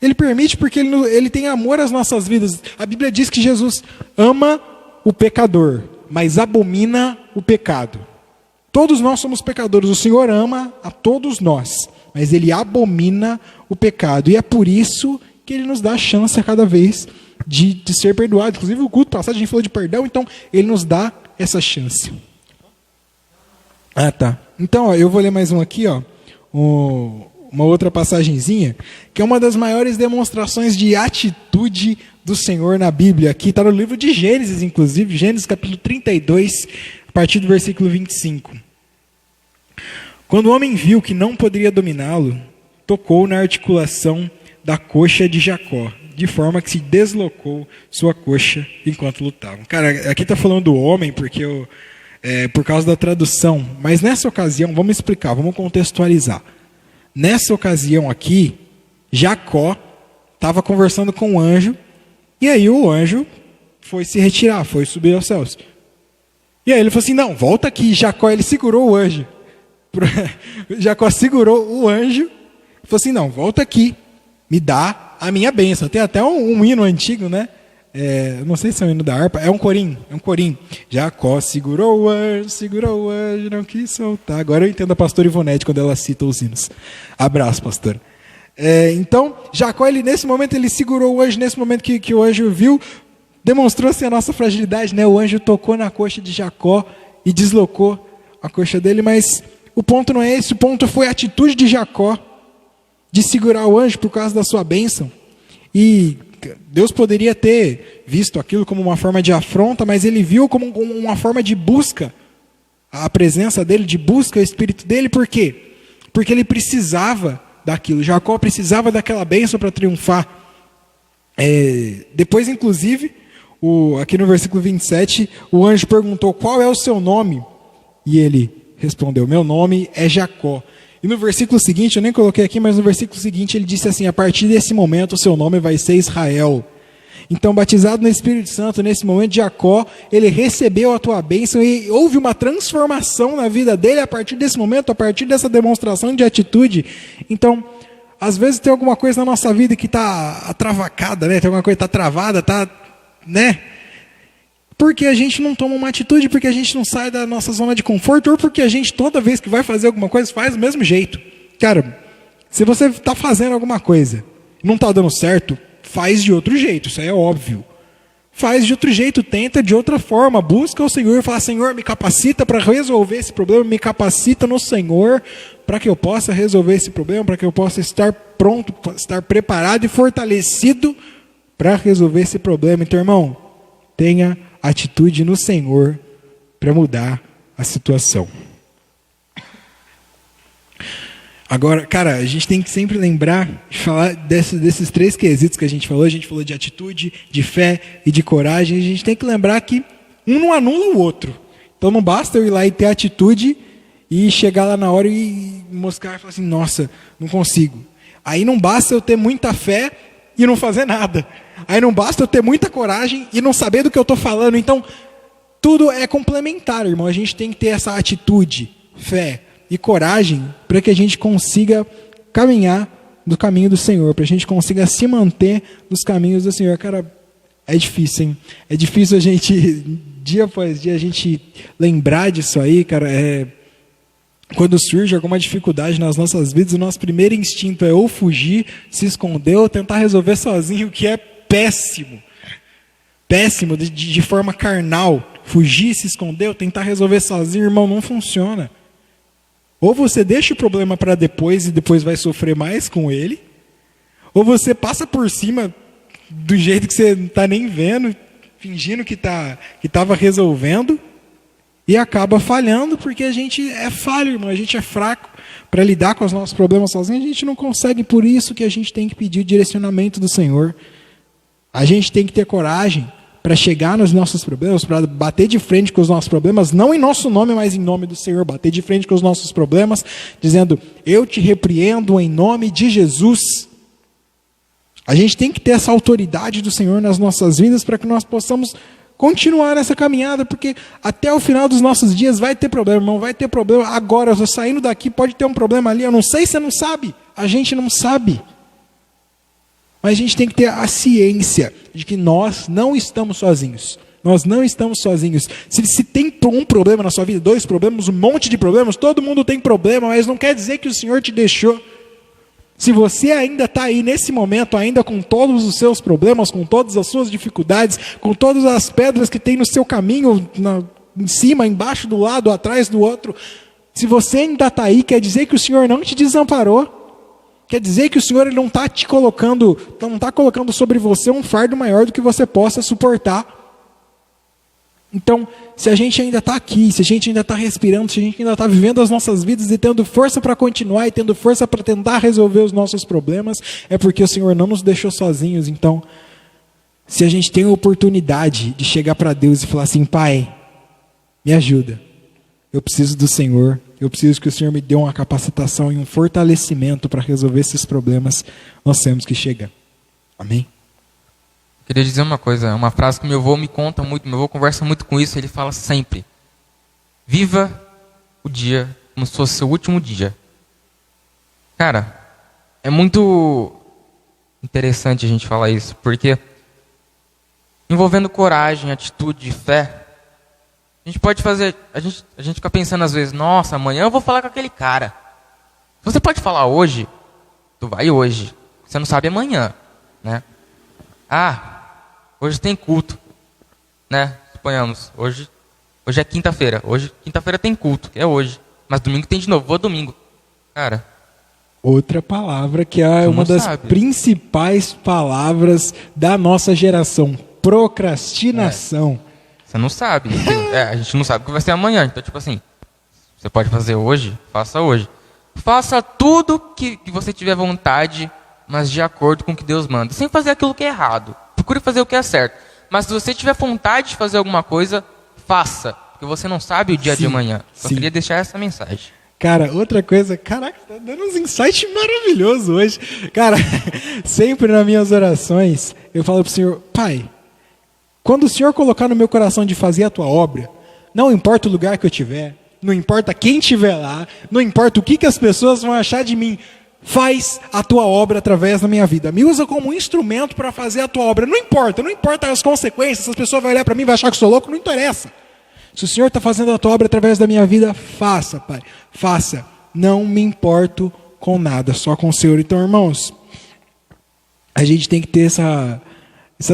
Ele permite porque ele tem amor às nossas vidas. A Bíblia diz que Jesus ama o pecador, mas abomina o pecado. Todos nós somos pecadores. O Senhor ama a todos nós, mas Ele abomina o pecado. E é por isso que Ele nos dá a chance a cada vez de ser perdoado. Inclusive, o culto passado a gente falou de perdão, então Ele nos dá essa chance. Tá. Então, eu vou ler mais um aqui, uma outra passagenzinha, que é uma das maiores demonstrações de atitude do Senhor na Bíblia. Aqui está no livro de Gênesis, inclusive, Gênesis capítulo 32, a partir do versículo 25. Quando o homem viu que não poderia dominá-lo, tocou na articulação da coxa de Jacó, de forma que se deslocou sua coxa enquanto lutavam. Cara, aqui está falando do homem, porque por causa da tradução, mas nessa ocasião, vamos explicar, vamos contextualizar. Nessa ocasião aqui, Jacó estava conversando com o anjo, e aí o anjo foi se retirar, foi subir aos céus. E aí ele falou assim, não, volta aqui. Jacó, ele segurou o anjo. Jacó segurou o anjo, e falou assim, não, volta aqui, me dá a minha bênção. Tem até um hino antigo, né? Não sei se é um hino da harpa, é um corim. Jacó segurou o anjo, não quis soltar. Agora eu entendo a pastora Ivonete quando ela cita os hinos. Abraço, pastora. Então, Jacó, nesse momento, ele segurou o anjo, nesse momento que o anjo viu, demonstrou-se a nossa fragilidade, né? O anjo tocou na coxa de Jacó e deslocou a coxa dele, mas o ponto não é esse, o ponto foi a atitude de Jacó de segurar o anjo por causa da sua bênção. E Deus poderia ter visto aquilo como uma forma de afronta, mas ele viu como uma forma de busca a presença dele, de busca ao Espírito dele. Por quê? Porque ele precisava daquilo. Jacó precisava daquela bênção para triunfar. Depois, inclusive, aqui no versículo 27, o anjo perguntou: qual é o seu nome? E ele respondeu: meu nome é Jacó. E no versículo seguinte, eu nem coloquei aqui, mas no versículo seguinte ele disse assim: a partir desse momento o seu nome vai ser Israel. Então, batizado no Espírito Santo, nesse momento, Jacó, ele recebeu a tua bênção e houve uma transformação na vida dele a partir desse momento, a partir dessa demonstração de atitude. Então, às vezes tem alguma coisa na nossa vida que está atravacada, né? Tem alguma coisa que está travada, né? Porque a gente não toma uma atitude, porque a gente não sai da nossa zona de conforto, ou porque a gente, toda vez que vai fazer alguma coisa, faz do mesmo jeito. Cara, se você está fazendo alguma coisa e não está dando certo, faz de outro jeito, isso aí é óbvio. Faz de outro jeito, tenta de outra forma, busca o Senhor e fala: Senhor, me capacita para resolver esse problema, me capacita no Senhor para que eu possa resolver esse problema, para que eu possa estar pronto, estar preparado e fortalecido para resolver esse problema. Então, irmão, tenha atitude no Senhor para mudar a situação. Agora, cara, a gente tem que sempre lembrar de falar desses três quesitos que a gente falou. A gente falou de atitude, de fé e de coragem. A gente tem que lembrar que um não anula o outro. Então não basta eu ir lá e ter atitude e chegar lá na hora e moscar e falar assim: nossa, não consigo. Aí não basta eu ter muita fé e não fazer nada. Aí não basta eu ter muita coragem e não saber do que eu estou falando. Então, tudo é complementar, irmão. A gente tem que ter essa atitude, fé e coragem para que a gente consiga caminhar no caminho do Senhor, para a gente consiga se manter nos caminhos do Senhor. Cara, é difícil, hein? É difícil a gente, dia após dia, a gente lembrar disso aí, cara. Quando surge alguma dificuldade nas nossas vidas, o nosso primeiro instinto é ou fugir, se esconder, ou tentar resolver sozinho, o que é péssimo. Péssimo, de forma carnal. Fugir, se esconder, ou tentar resolver sozinho, irmão, não funciona. Ou você deixa o problema para depois e depois vai sofrer mais com ele, ou você passa por cima do jeito que você não está nem vendo, fingindo que estava resolvendo, e acaba falhando, porque a gente é falho, irmão, a gente é fraco para lidar com os nossos problemas sozinho, a gente não consegue. Por isso que a gente tem que pedir o direcionamento do Senhor. A gente tem que ter coragem para chegar nos nossos problemas, para bater de frente com os nossos problemas, não em nosso nome, mas em nome do Senhor, bater de frente com os nossos problemas, dizendo: eu te repreendo em nome de Jesus. A gente tem que ter essa autoridade do Senhor nas nossas vidas para que nós possamos continuar nessa caminhada, porque até o final dos nossos dias vai ter problema, irmão, vai ter problema. Agora, eu estou saindo daqui, pode ter um problema ali, eu não sei, você não sabe, a gente não sabe. Mas a gente tem que ter a ciência de que nós não estamos sozinhos. Nós não estamos sozinhos. Se tem um problema na sua vida, 2 problemas, um monte de problemas, todo mundo tem problema, mas não quer dizer que o Senhor te deixou. Se você ainda está aí nesse momento, ainda com todos os seus problemas, com todas as suas dificuldades, com todas as pedras que tem no seu caminho, em cima, embaixo, do lado, atrás do outro, se você ainda está aí, quer dizer que o Senhor não te desamparou. Quer dizer que o Senhor ele não está colocando sobre você um fardo maior do que você possa suportar. Então, se a gente ainda está aqui, se a gente ainda está respirando, se a gente ainda está vivendo as nossas vidas e tendo força para continuar e tendo força para tentar resolver os nossos problemas, é porque o Senhor não nos deixou sozinhos. Então, se a gente tem a oportunidade de chegar para Deus e falar assim: Pai, me ajuda, eu preciso do Senhor, eu preciso que o Senhor me dê uma capacitação e um fortalecimento para resolver esses problemas, nós temos que chegar. Amém? Queria dizer uma coisa, uma frase que meu avô me conta muito, meu avô conversa muito com isso, ele fala sempre: viva o dia como se fosse seu último dia. Cara, é muito interessante a gente falar isso, porque envolvendo coragem, atitude e fé, a gente pode fazer, a gente fica pensando às vezes: nossa, amanhã eu vou falar com aquele cara. Você pode falar hoje, tu vai hoje, você não sabe amanhã, né? Hoje tem culto, né? Suponhamos, hoje é quinta-feira. Quinta-feira tem culto, que é hoje. Mas domingo tem de novo, vou domingo. Cara, outra palavra que é uma das principais palavras da nossa geração: procrastinação. Você não sabe. A gente não sabe o que vai ser amanhã. Então, tipo assim, Você pode fazer hoje, faça hoje. Faça tudo que você tiver vontade, mas de acordo com o que Deus manda. Sem fazer aquilo que é errado. Procure fazer o que é certo. Mas se você tiver vontade de fazer alguma coisa, faça. Porque você não sabe o dia de amanhã. Só queria deixar essa mensagem. Cara, outra coisa, caraca, tá dando uns insights maravilhosos hoje. Cara, sempre nas minhas orações, eu falo pro Senhor, Pai, quando o Senhor colocar no meu coração de fazer a tua obra, não importa o lugar que eu estiver, não importa quem estiver lá, não importa o que as pessoas vão achar de mim, faz a tua obra através da minha vida. Me usa como um instrumento para fazer a tua obra. Não importa as consequências, se as pessoas vão olhar para mim e vão achar que eu sou louco, não interessa. Se o Senhor está fazendo a tua obra através da minha vida, faça, Pai. Faça. Não me importo com nada, só com o Senhor. Então, irmãos, a gente tem que ter essa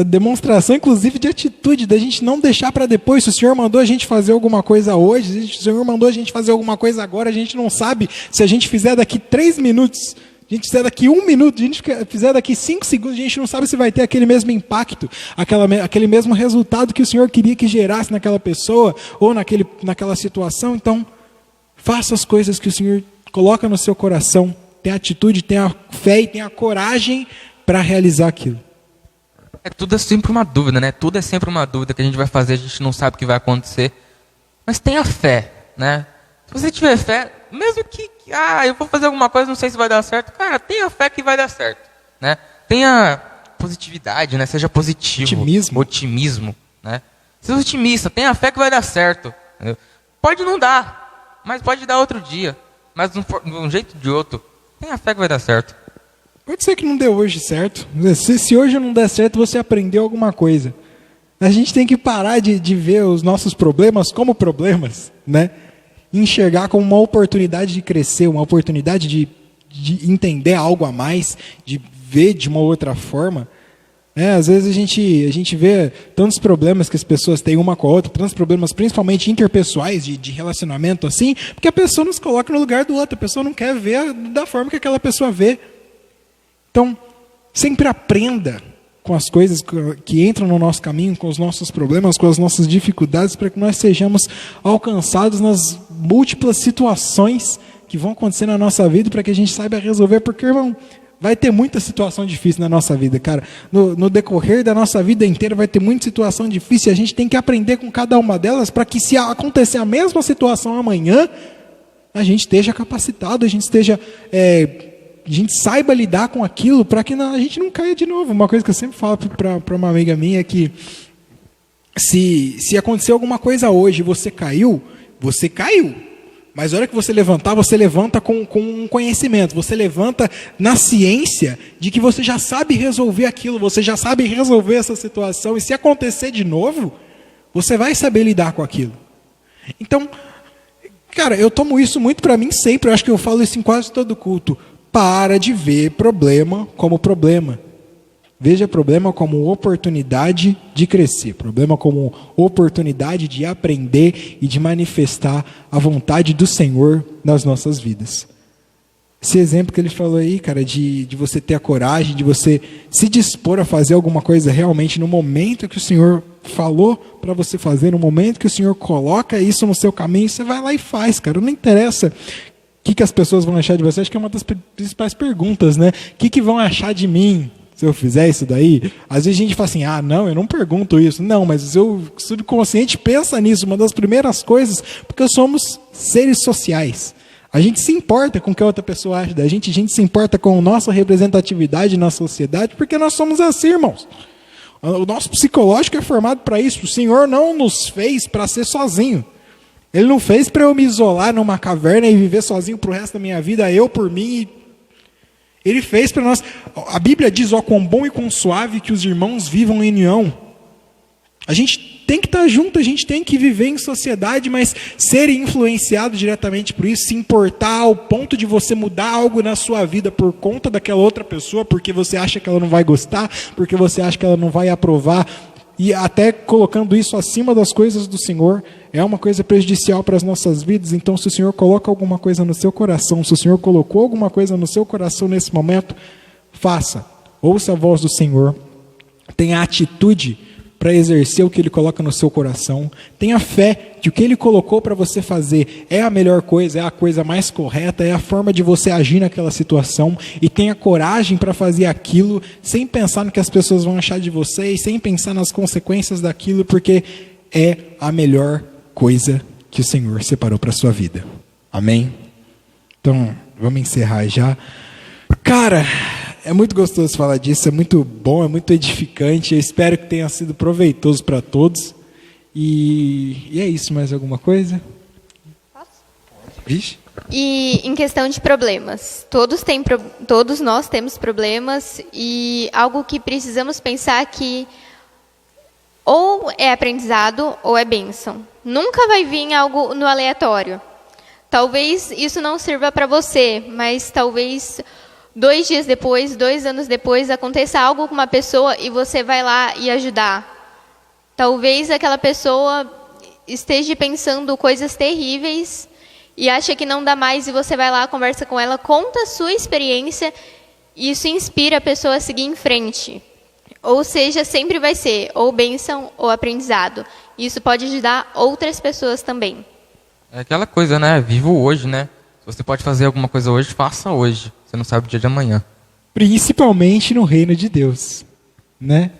demonstração, inclusive, de atitude, da gente não deixar para depois. Se o Senhor mandou a gente fazer alguma coisa hoje, se o Senhor mandou a gente fazer alguma coisa agora, a gente não sabe se a gente fizer daqui 3 minutos, a gente fizer daqui 1 minuto, a gente fizer daqui 5 segundos, a gente não sabe se vai ter aquele mesmo impacto, aquele mesmo resultado que o Senhor queria que gerasse naquela pessoa ou naquela situação. Então, faça as coisas que o Senhor coloca no seu coração, tenha atitude, tenha fé e tenha coragem para realizar aquilo. Tudo é sempre uma dúvida, né? Tudo é sempre uma dúvida que a gente vai fazer, a gente não sabe o que vai acontecer. Mas tenha fé, né? Se você tiver fé, mesmo que eu vou fazer alguma coisa, não sei se vai dar certo. Cara, tenha fé que vai dar certo, né? Tenha positividade, né? Seja positivo. Otimismo, né? Seja otimista, tenha fé que vai dar certo. Entendeu? Pode não dar, mas pode dar outro dia. Mas de um jeito ou de outro, tenha fé que vai dar certo. Pode ser que não deu hoje certo. Se hoje não der certo, você aprendeu alguma coisa. A gente tem que parar de ver os nossos problemas como problemas, né? E enxergar como uma oportunidade de crescer, uma oportunidade de entender algo a mais, de ver de uma outra forma. Às vezes a gente vê tantos problemas que as pessoas têm uma com a outra, tantos problemas principalmente interpessoais, de relacionamento assim, porque a pessoa não se coloca no lugar do outro, a pessoa não quer ver da forma que aquela pessoa vê. Então, sempre aprenda com as coisas que entram no nosso caminho, com os nossos problemas, com as nossas dificuldades, para que nós sejamos alcançados nas múltiplas situações que vão acontecer na nossa vida, para que a gente saiba resolver, porque, irmão, vai ter muita situação difícil na nossa vida, cara. No decorrer da nossa vida inteira vai ter muita situação difícil, e a gente tem que aprender com cada uma delas, para que se acontecer a mesma situação amanhã, a gente esteja capacitado, a gente saiba lidar com aquilo para que a gente não caia de novo. Uma coisa que eu sempre falo para uma amiga minha é que se acontecer alguma coisa hoje e você caiu. Mas a hora que você levantar, você levanta com um conhecimento. Você levanta na ciência de que você já sabe resolver aquilo, você já sabe resolver essa situação. E se acontecer de novo, você vai saber lidar com aquilo. Então, cara, eu tomo isso muito para mim sempre. Eu acho que eu falo isso em quase todo culto. Para de ver problema como problema. Veja problema como oportunidade de crescer. Problema como oportunidade de aprender e de manifestar a vontade do Senhor nas nossas vidas. Esse exemplo que ele falou aí, cara, de você ter a coragem, de você se dispor a fazer alguma coisa realmente no momento que o Senhor falou para você fazer, no momento que o Senhor coloca isso no seu caminho, você vai lá e faz, cara. Não interessa o que as pessoas vão achar de você. Acho que é uma das principais perguntas, né? O que vão achar de mim se eu fizer isso daí? Às vezes a gente fala assim, não, eu não pergunto isso. Não, mas o seu subconsciente pensa nisso, uma das primeiras coisas, porque somos seres sociais. A gente se importa com o que a outra pessoa acha da gente, a gente se importa com a nossa representatividade na sociedade, porque nós somos assim, irmãos. O nosso psicológico é formado para isso. O Senhor não nos fez para ser sozinho. Ele não fez para eu me isolar numa caverna e viver sozinho para o resto da minha vida, eu por mim. Ele fez para nós. A Bíblia diz, quão bom e quão suave que os irmãos vivam em união. A gente tem que estar junto, a gente tem que viver em sociedade, mas ser influenciado diretamente por isso, se importar ao ponto de você mudar algo na sua vida por conta daquela outra pessoa, porque você acha que ela não vai gostar, porque você acha que ela não vai aprovar, e até colocando isso acima das coisas do Senhor, é uma coisa prejudicial para as nossas vidas. Então, se o Senhor coloca alguma coisa no seu coração, se o Senhor colocou alguma coisa no seu coração nesse momento, faça. Ouça a voz do Senhor. Tenha atitude para exercer o que Ele coloca no seu coração. Tenha fé que o que Ele colocou para você fazer é a melhor coisa, é a coisa mais correta, é a forma de você agir naquela situação, e tenha coragem para fazer aquilo sem pensar no que as pessoas vão achar de você e sem pensar nas consequências daquilo, porque é a melhor coisa que o Senhor separou para a sua vida. Amém? Então, vamos encerrar já. Cara, é muito gostoso falar disso, é muito bom, é muito edificante. Eu espero que tenha sido proveitoso para todos. E é isso, mais alguma coisa? Posso? Vixe. E em questão de problemas, todos nós temos problemas, e algo que precisamos pensar que ou é aprendizado ou é bênção. Nunca vai vir algo no aleatório. Talvez isso não sirva para você, mas talvez 2 dias depois, 2 anos depois, aconteça algo com uma pessoa e você vai lá e ajudar. Talvez aquela pessoa esteja pensando coisas terríveis e acha que não dá mais, e você vai lá, conversa com ela, conta a sua experiência, e isso inspira a pessoa a seguir em frente. Ou seja, sempre vai ser ou bênção ou aprendizado. Isso pode ajudar outras pessoas também. É aquela coisa, né? Viva o hoje, né? Se você pode fazer alguma coisa hoje, faça hoje. Você não sabe o dia de amanhã. Principalmente no reino de Deus, né?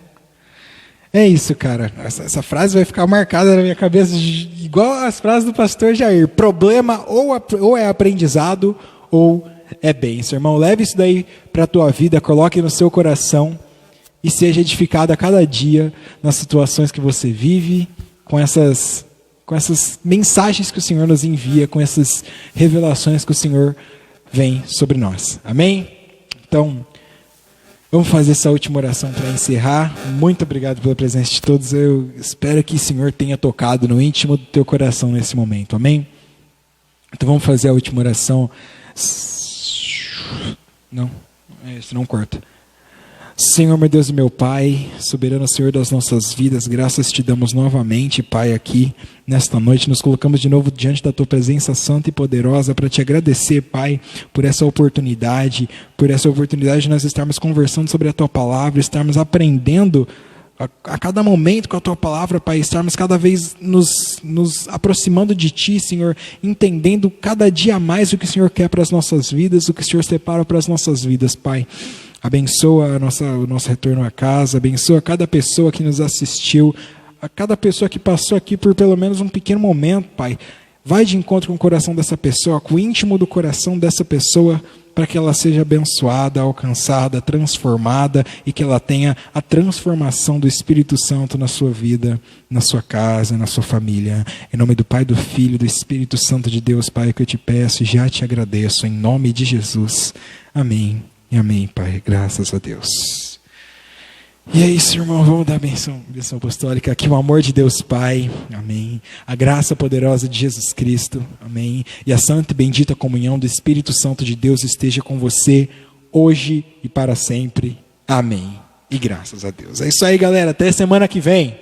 É isso, cara. Essa frase vai ficar marcada na minha cabeça, igual as frases do pastor Jair. Problema ou é aprendizado ou é bênção. Irmão, leve isso daí para a tua vida, coloque no seu coração e seja edificado a cada dia nas situações que você vive, com essas mensagens que o Senhor nos envia, com essas revelações que o Senhor vem sobre nós. Amém? Então, vamos fazer essa última oração para encerrar. Muito obrigado pela presença de todos. Eu espero que o Senhor tenha tocado no íntimo do teu coração nesse momento. Amém? Então vamos fazer a última oração. Não, isso não corta. Senhor, meu Deus e meu Pai, soberano Senhor das nossas vidas, graças te damos novamente, Pai, aqui nesta noite. Nos colocamos de novo diante da tua presença santa e poderosa para te agradecer, Pai, por essa oportunidade de nós estarmos conversando sobre a tua palavra, estarmos aprendendo a cada momento com a tua palavra, Pai, estarmos cada vez nos aproximando de ti, Senhor, entendendo cada dia mais o que o Senhor quer para as nossas vidas, o que o Senhor separa para as nossas vidas, Pai. Abençoa o nosso retorno à casa, abençoa cada pessoa que nos assistiu, a cada pessoa que passou aqui por pelo menos um pequeno momento, Pai. Vai de encontro com o coração dessa pessoa, com o íntimo do coração dessa pessoa, para que ela seja abençoada, alcançada, transformada, e que ela tenha a transformação do Espírito Santo na sua vida, na sua casa, na sua família. Em nome do Pai, do Filho e do Espírito Santo de Deus, Pai, que eu te peço e já te agradeço, em nome de Jesus. Amém. E amém, Pai. Graças a Deus. E é isso, irmão. Vamos dar a bênção apostólica. Que o amor de Deus Pai, amém. A graça poderosa de Jesus Cristo, amém. E a santa e bendita comunhão do Espírito Santo de Deus esteja com você hoje e para sempre. Amém. E graças a Deus. É isso aí, galera. Até semana que vem.